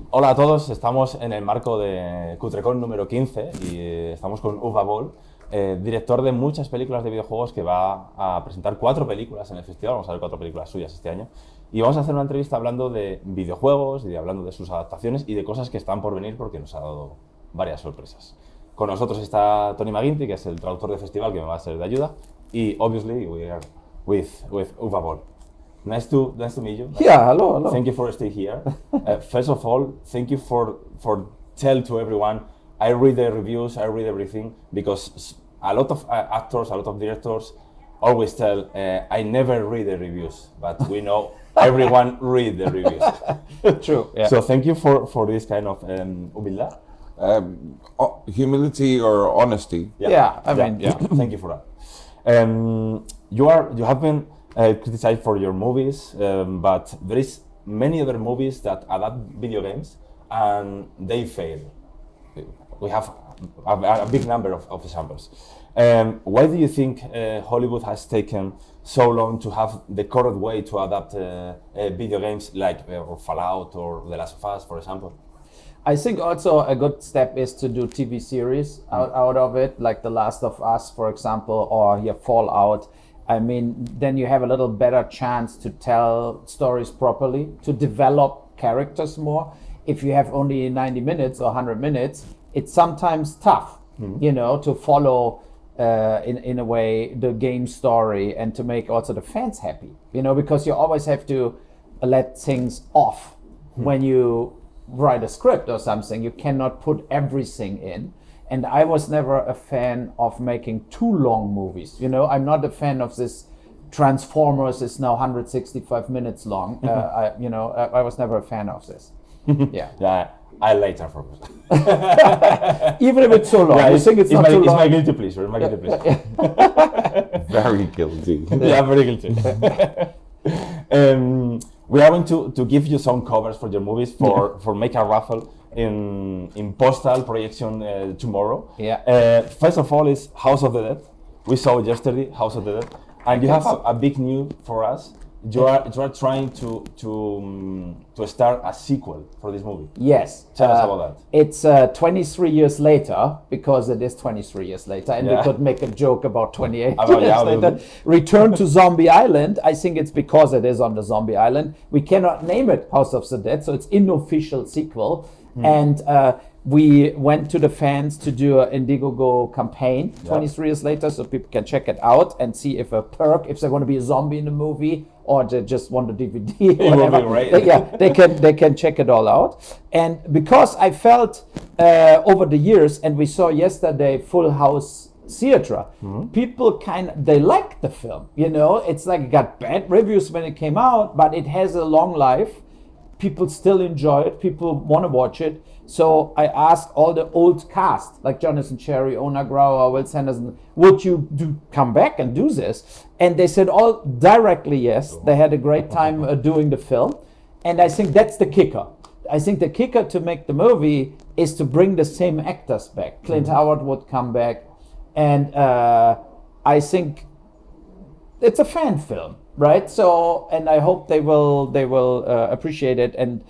Hola a todos, estamos en el marco de CutreCon número 15 y estamos con Uwe Boll, director de muchas películas de videojuegos que va a presentar 4 películas en el festival. Vamos a ver 4 películas suyas este año y vamos a hacer una entrevista hablando de videojuegos y hablando de sus adaptaciones y de cosas que están por venir porque nos ha dado varias sorpresas. Con nosotros está Tony McGuinty, que es el traductor del festival que me va a ser de ayuda, y obviously we are with Uwe Boll. Nice to meet you. Yeah, hello. Thank you for staying here. First of all, thank you for tell to everyone. I read the reviews, I read everything, because a lot of actors, a lot of directors always tell, I never read the reviews, but we know everyone read the reviews. True. Yeah. So thank you for this kind of humildad. Humility or honesty. Yeah, I mean, Thank you for that. You have been criticized for your movies, but there is many other movies that adapt video games and they fail. We have a big number of examples. Why do you think Hollywood has taken so long to have the correct way to adapt video games like Fallout or The Last of Us, for example? I think also a good step is to do TV series out of it, like The Last of Us, for example, or Fallout. I mean, then you have a little better chance to tell stories properly, to develop characters more. If you have only 90 minutes or 100 minutes, it's sometimes tough, you know, to follow in a way the game story and to make also the fans happy, you know, because you always have to let things off when you write a script or something. You cannot put everything in. And I was never a fan of making too long movies. You know, I'm not a fan of this Transformers is now 165 minutes long. I was never a fan of this. Yeah, I like Transformers. Even if it's so long, I think it's not too long. It's my guilty pleasure. Very guilty. Yeah, very guilty. We are going to give you some covers for your movies for make a raffle in postal projection tomorrow. Yeah. First of all is House of the Dead. We saw yesterday House of the Dead, and you have a big news for us. You are trying to start a sequel for this movie. Yes. Tell us about that. It's 23 years later, because it is 23 years later, and we could make a joke about 28 years later. Return to Zombie Island. I think it's because it is on the Zombie Island. We cannot name it House of the Dead, so it's unofficial sequel. And we went to the fans to do an Indiegogo campaign 23 years later, so people can check it out and see if they want to be a zombie in the movie or they just want the DVD. It will be great. They can check it all out. And because I felt over the years, and we saw yesterday Full House Theatre, people they like the film. You know, it's like it got bad reviews when it came out, but it has a long life. People still enjoy it. People want to watch it. So I asked all the old cast, like Jonathan Cherry, Ona Grauer, Will Sanderson, would you come back and do this? And they said all directly yes. They had a great time doing the film. And I think that's the kicker. I think the kicker to make the movie is to bring the same actors back. Clint Howard would come back. And I think it's a fan film. Right, so and I hope they will appreciate it and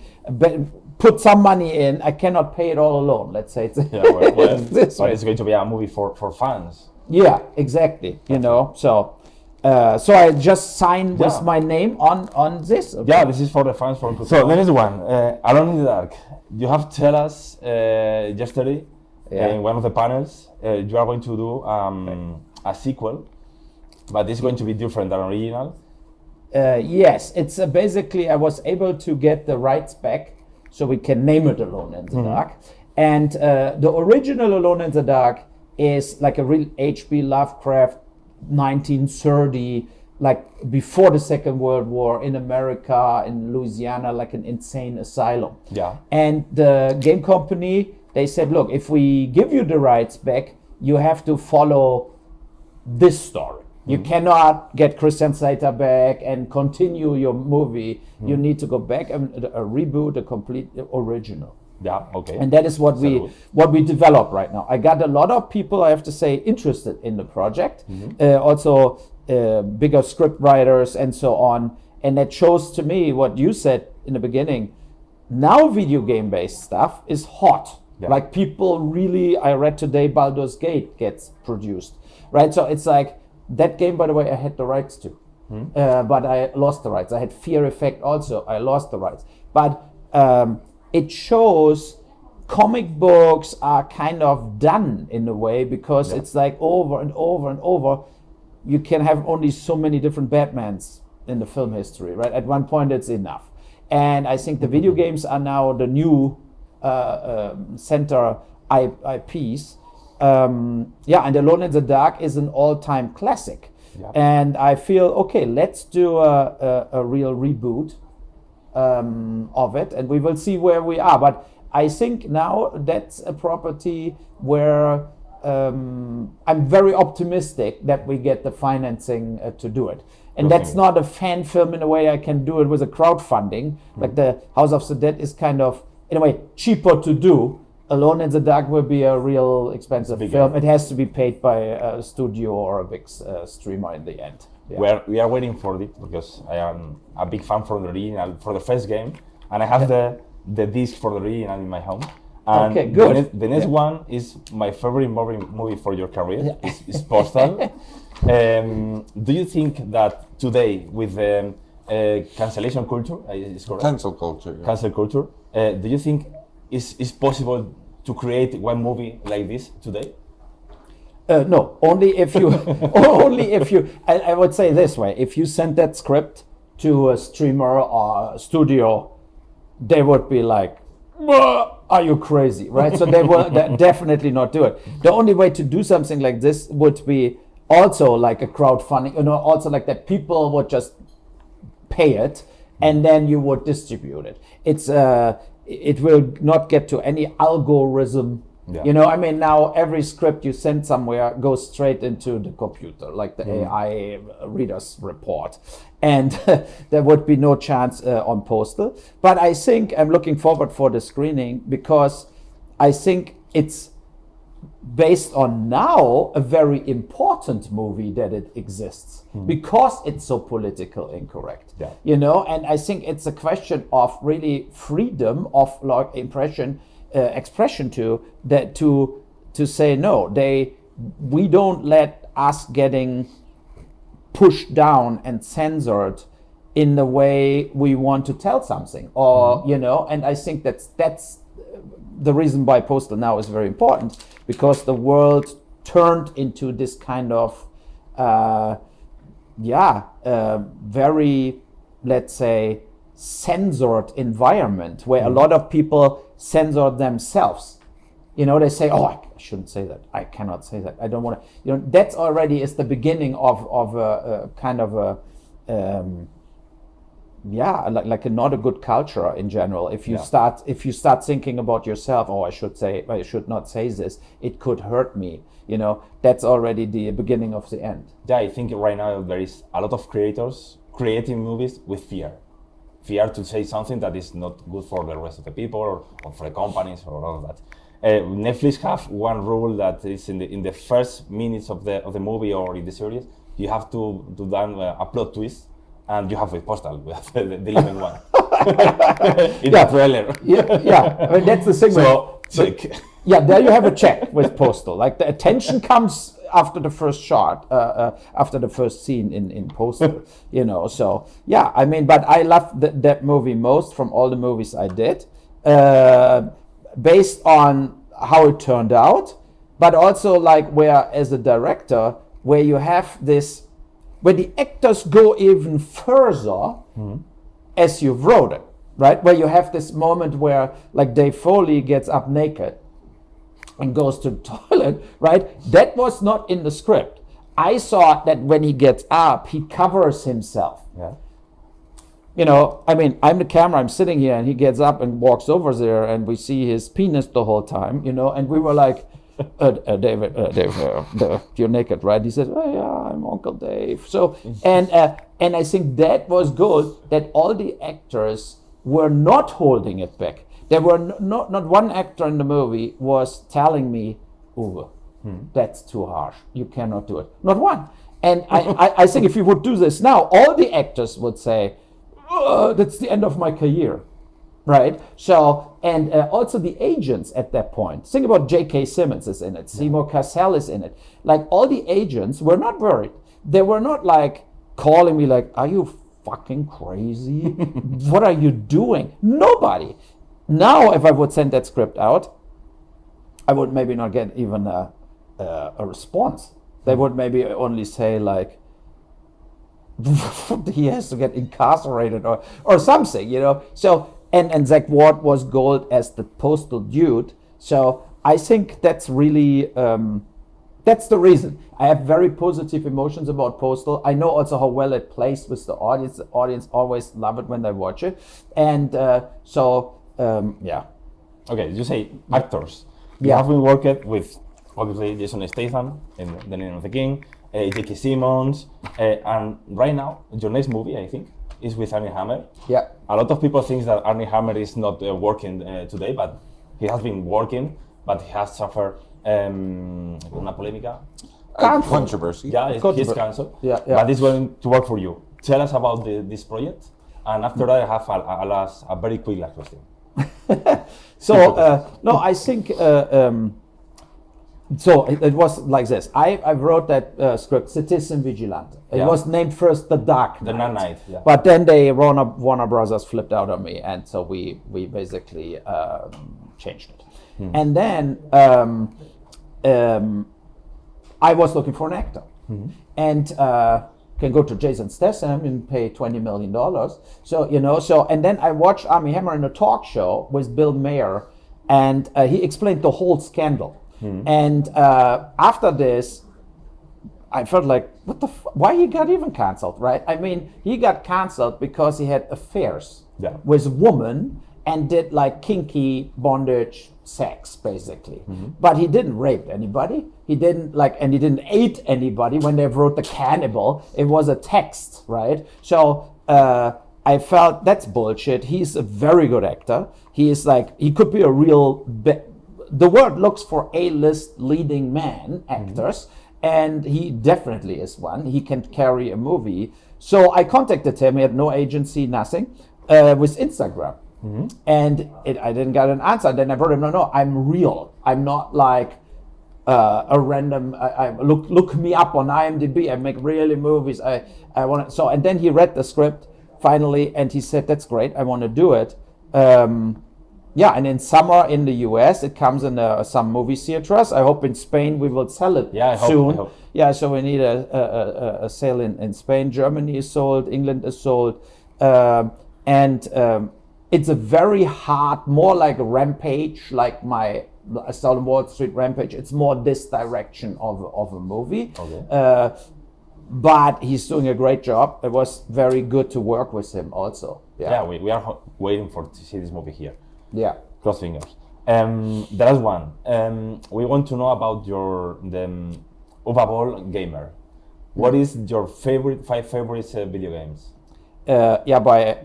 put some money in. I cannot pay it all alone. Let's say it's it's going to be a movie for fans. Yeah, exactly. You know, so I just signed with my name on this. Yeah, this is for the fans from. So there is one, Alone in the Dark. You have tell us yesterday in one of the panels you are going to do a sequel, but it's going to be different than original. Yes, it's basically I was able to get the rights back so we can name it Alone in the Dark. And the original Alone in the Dark is like a real H.P. Lovecraft 1930, like before the Second World War in America, in Louisiana, like an insane asylum. Yeah. And the game company, they said, look, if we give you the rights back, you have to follow this story. You cannot get Christian Slater back and continue your movie. You need to go back and a reboot, a complete original. Yeah, okay. And that is what we develop right now. I got a lot of people, I have to say, interested in the project. Also bigger script writers and so on. And that shows to me what you said in the beginning. now video game based stuff is hot. Yeah. Like people really, I read today Baldur's Gate gets produced, right? So it's like, that game, by the way, I had the rights to, but I lost the rights. I had Fear Effect also, I lost the rights. But it shows comic books are kind of done in a way, because it's like over and over and over. You can have only so many different Batmans in the film history, right? At one point it's enough. And I think the video games are now the new center IPs. And Alone in the Dark is an all-time classic. Yeah. And I feel, okay, let's do a real reboot of it, and we will see where we are. But I think now that's a property where I'm very optimistic that we get the financing to do it. And that's not a fan film in a way. I can do it with a crowdfunding. Like the House of the Dead is kind of, in a way, cheaper to do. Alone in the Dark will be a real expensive film. It has to be paid by a studio or a big streamer in the end. Yeah. We are waiting for it, because I am a big fan for the original, for the first game, and I have the disc for the original in my home. And okay, good. The next one is my favorite movie for your career. Is Postal. Do you think that today, with the cancellation culture, is correct? Cancel culture. Yeah. Cancel culture. Do you think is possible to create one movie like this today? No, only if you, only if you. I would say this way: if you send that script to a streamer or a studio, they would be like, "Are you crazy?" Right? So they will definitely not do it. The only way to do something like this would be also like a crowdfunding. Also like that people would just pay it, and then you would distribute it. It will not get to any algorithm. Yeah. I mean, now every script you send somewhere goes straight into the computer, like the AI reader's report. And there would be no chance on Postal. But I think I'm looking forward for the screening, because I think it's based on now a very important movie that it exists, because it's so political incorrect. Yeah. And I think it's a question of really freedom of like expression to say no. We don't let us getting pushed down and censored in the way we want to tell something, or and I think that's the reason why Postal now is very important, because the world turned into this kind of very, let's say, censored environment where a lot of people censor themselves. They say, "Oh, I shouldn't say that. I cannot say that. I don't want to." That's already is the beginning of a kind of a like not a good culture in general. If you start thinking about yourself, "Oh, I should not say this. It could hurt me." That's already the beginning of the end. Yeah, I think right now there is a lot of creators creating movies with fear to say something that is not good for the rest of the people or for the companies or all of that. Netflix have one rule that is in the first minutes of the movie or in the series, you have to do a plot twist, and you have a Postal with the 11th one in the trailer. I mean, that's the thing. So check. Yeah, there you have a check with Postal. Like the attention comes after the first shot, after the first scene in Postal. So yeah, I mean, but I love that movie most from all the movies I did, based on how it turned out, but also like where as a director, where you have this, where the actors go even further as you wrote it, right? Where you have this moment where like Dave Foley gets up naked and goes to the toilet, right? That was not in the script. I saw that when he gets up, he covers himself. Yeah. I mean, I'm the camera, I'm sitting here, and he gets up and walks over there, and we see his penis the whole time, and we were like, Dave, you're naked, right? He says, "Oh yeah, I'm Uncle Dave." So, and I think that was good, that all the actors were not holding it back. There were not one actor in the movie was telling me, "Uwe, that's too harsh. You cannot do it." Not one. And I think if you would do this now, all the actors would say, "Oh, that's the end of my career." right? So, and also the agents at that point. Think about J.K. Simmons is in it, Seymour Cassell is in it. Like all the agents were not worried. They were not like calling me like, are you fucking crazy? What are you doing? Nobody. Now, if I would send that script out, I would maybe not get even a response. They would maybe only say like, he has to get incarcerated or something, you know. So and Zach Ward was gold as the postal dude. So I think that's really that's the reason. I have very positive emotions about Postal. I know also how well it plays with the audience. The audience always love it when they watch it, and yeah. Okay, you say actors. You Yeah. have been working with obviously Jason Statham in The Name of the King, J.K. Simmons, and right now your next movie, I think, is with Armie Hammer. Yeah. A lot of people think that Armie Hammer is not working today, but he has been working, but he has suffered una polémica. Controversy. Yeah, he's cancelled. Yeah, yeah. But it's going to work for you. Tell us about this project, and after that, I have a very quick last question. So no, I think so. It was like this. I wrote that script, Citizen Vigilante. It was named first The Dark Knight. The Night. Yeah. But then Warner Brothers flipped out on me, and so we basically changed it. And then I was looking for an actor, and can go to Jason Statham and pay $20 million. So you know, and then I watched Armie Hammer in a talk show with Bill Maher, and he explained the whole scandal. And after this, I felt like, what the? Why he got even canceled, right? I mean, he got canceled because he had affairs with women and did like kinky bondage sex, basically. But he didn't rape anybody. He didn't and he didn't eat anybody. When they wrote The Cannibal, it was a text, right? So I felt that's bullshit. He's a very good actor. He is he could be a real. The world looks for A-list leading man actors. And he definitely is one. He can carry a movie. So I contacted him. He had no agency, nothing, with Instagram. And I didn't get an answer. Then I wrote him, no, I'm real. I'm not like a random. I look me up on IMDb. I make really movies. I want to. So and then he read the script finally, and he said, "That's great. I want to do it." Yeah, and in summer in the US, it comes in some movie theaters. I hope in Spain we will sell it soon. I hope. Yeah, so we need a sale in Spain. Germany is sold. England is sold. And it's a very hard, more like a Rampage, like my Assault on Wall Street Rampage. It's more this direction of a movie. Okay. But he's doing a great job. It was very good to work with him also. Yeah, we are waiting to see this movie here. Yeah. Cross fingers. The last one. We want to know about the Uwe Boll gamer. What is your five favorite video games? By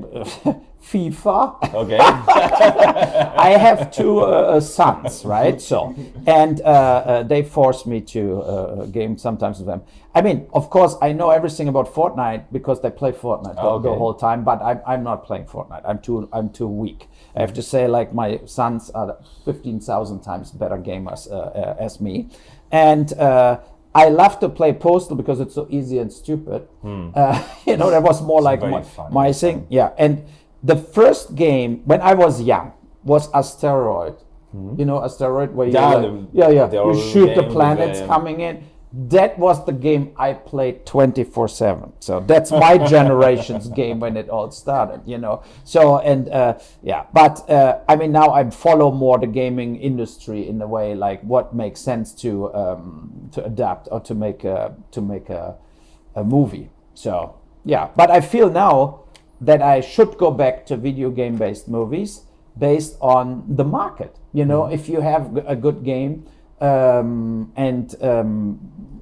FIFA. Okay. I have two sons, right? So, and they force me to game sometimes with them. I mean, of course, I know everything about Fortnite because they play Fortnite the whole time. But I'm not playing Fortnite. I'm too weak. I have to say, like my sons are 15,000 times better gamers as me, and. I love to play Postal because it's so easy and stupid. That was more like my thing. Yeah, and the first game when I was young was Asteroid. You know Asteroid, where you shoot the planets coming in. That was the game I played 24/7. So that's my generation's game when it all started. So but I mean now I follow more the gaming industry in the way like what makes sense to adapt or to make a movie. So yeah, but I feel now that I should go back to video game based movies based on the market. If you have a good game.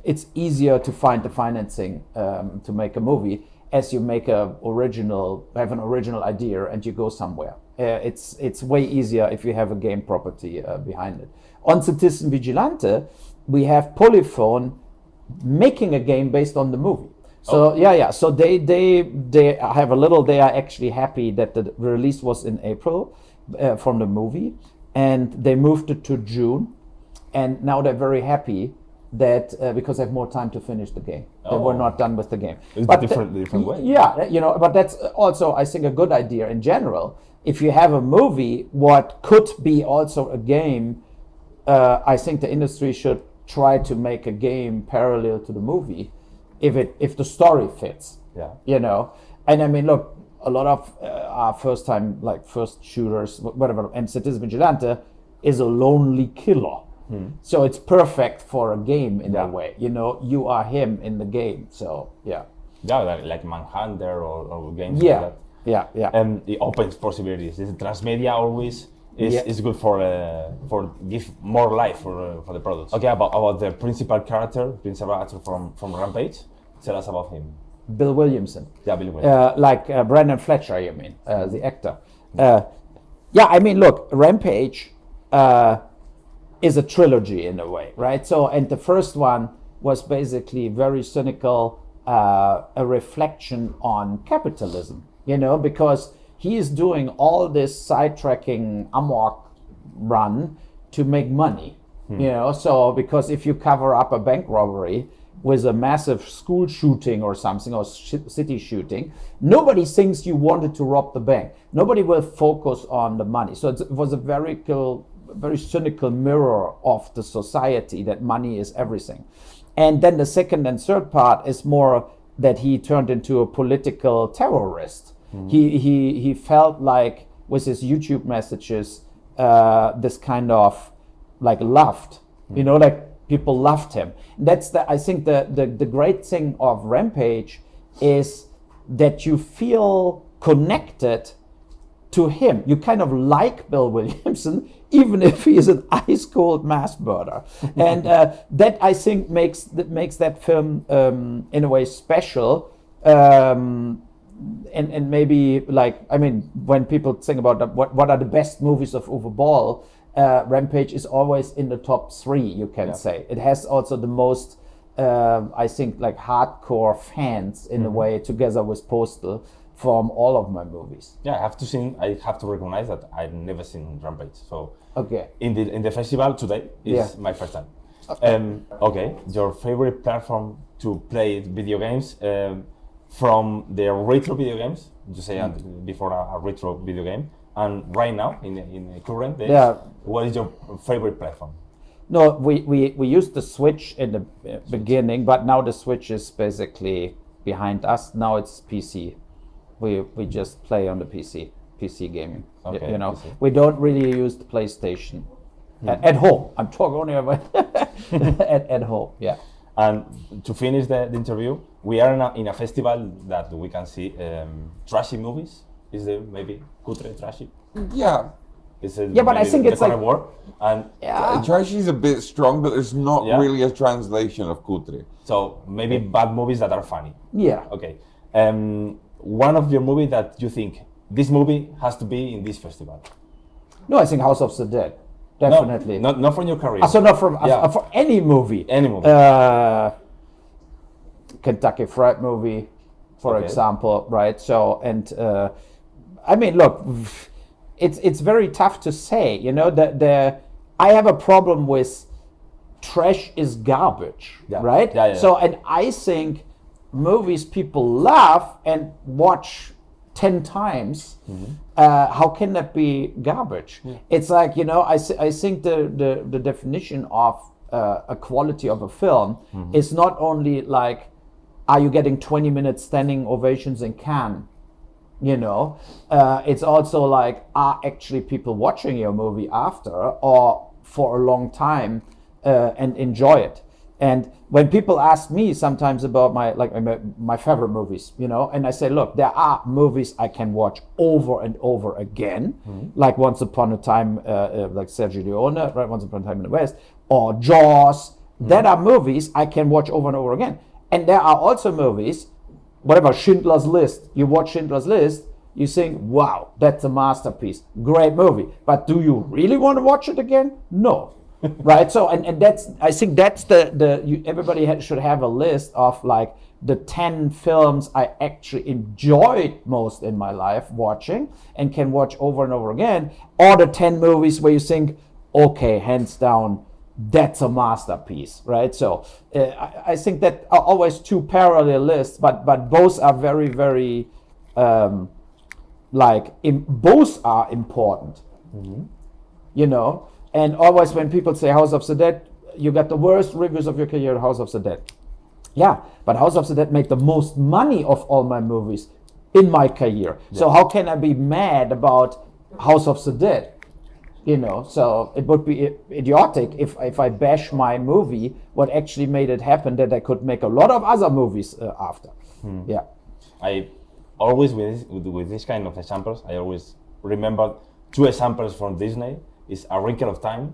It's easier to find the financing to make a movie as you have an original idea and you go somewhere. It's way easier if you have a game property behind it. On Citizen Vigilante, we have Polyphone making a game based on the movie. So So they have a little. They are actually happy that the release was in April. from the movie, and they moved it to June, and now they're very happy that because they have more time to finish the game. They were not done with the game. It's a different way. Yeah, but that's also, I think, a good idea in general. If you have a movie, what could be also a game, I think the industry should try to make a game parallel to the movie, if the story fits. Yeah. And I mean, look, a lot of our first shooters, whatever, and Citizen Vigilante is a lonely killer. So it's perfect for a game in a way. You are him in the game. So yeah. Yeah, like Manhunter or games like that. Yeah. And it opens possibilities. The transmedia always is good for give more life for the products. Okay, about the principal actor from Rampage. Tell us about him. Bill Williamson. Yeah, Bill Williamson. Like Brandon Fletcher, you mean, the actor. Yeah, I mean, look, Rampage is a trilogy in a way, right? So, and the first one was basically very cynical, a reflection on capitalism, because he is doing all this sidetracking amok run to make money, so because if you cover up a bank robbery with a massive school shooting or something, or city shooting, nobody thinks you wanted to rob the bank. Nobody will focus on the money. So it was a very cynical mirror of the society, that money is everything. And then the second and third part is more that he turned into a political terrorist. He felt like with his YouTube messages, this kind of like loved, like people loved him. That's I think the great thing of Rampage is that you feel connected to him. You kind of like Bill Williamson, even if he is an ice cold mass murderer. And that I think makes that film in a way special. And maybe when people think about what are the best movies of Uwe Boll, Rampage is always in the top 3, you can say. It has also the most, I think, hardcore fans in a way, together with Postal, from all of my movies. Yeah, I have to recognize that I've never seen Rampage. So okay, in the festival today is my first time. Okay, your favorite platform to play video games, from the retro video games, you say before a retro video game, and right now in the current days, what is your favorite platform? No, we used the Switch in the beginning, but now the Switch is basically behind us. Now it's PC. We just play on the PC gaming. Okay, PC. We don't really use the PlayStation at home. I'm talking only about at home. Yeah. And to finish the interview, we are in a festival that we can see trashy movies. Is there maybe cutre trashy? Yeah. But I think it's like word. And trashy is a bit strong, but it's not really a translation of cutre. So maybe bad movies that are funny. Yeah. Okay. One of your movies that you think this movie has to be in this festival? No, I think House of the Dead. Definitely. No, not from your career. So not from for any movie. Any movie. Kentucky Fried Movie, for example, right? So I mean, look, it's very tough to say. I have a problem with trash is garbage, right? Yeah. So, and I think movies people love and watch 10 times, how can that be garbage? It's like, I think the definition of a quality of a film is not only like, are you getting 20 minutes standing ovations in Cannes? It's also like, are actually people watching your movie after or for a long time and enjoy it? And when people ask me sometimes about my favorite movies, and I say, look, there are movies I can watch over and over again, like Once Upon a Time, like Sergio Leone, right? Once Upon a Time in the West, or Jaws. That are movies I can watch over and over again. And there are also movies, whatever, Schindler's List. You watch Schindler's List, you think, wow, that's a masterpiece, great movie. But do you really want to watch it again? No. right? So and that's, I think that's everybody should have a list of like the 10 films I actually enjoyed most in my life watching and can watch over and over again, or the 10 movies where you think, okay, hands down, that's a masterpiece, right? So I think that are always two parallel lists, but both are very, very both are important, you know. And always when people say House of the Dead, you got the worst reviews of your career, House of the Dead. Yeah, but House of the Dead made the most money of all my movies in my career. Yeah. So how can I be mad about House of the Dead? You know, so it would be idiotic if I bash my movie, what actually made it happen, that I could make a lot of other movies after. Yeah. I always, with this kind of examples, I always remember two examples from Disney. Is A Wrinkle of Time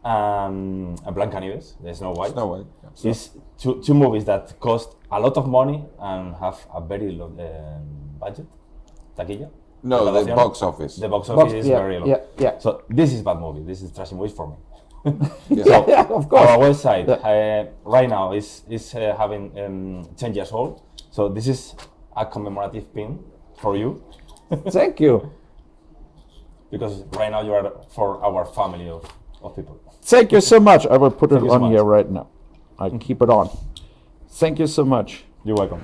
and Blancanieves, the Snow White. Snow White. Yeah. It's two movies that cost a lot of money and have a very low budget. Taquilla? No, the box office. The box office is very low. Yeah. So this is bad movie. This is trashy movies for me. So yeah, of course. Our website right now is having 10 years old. So this is a commemorative pin for you. Thank you. Because right now you are for our family of people. Thank you so much. I will put it Thank you so on much. here right now. I keep it on. Thank you so much. You're welcome.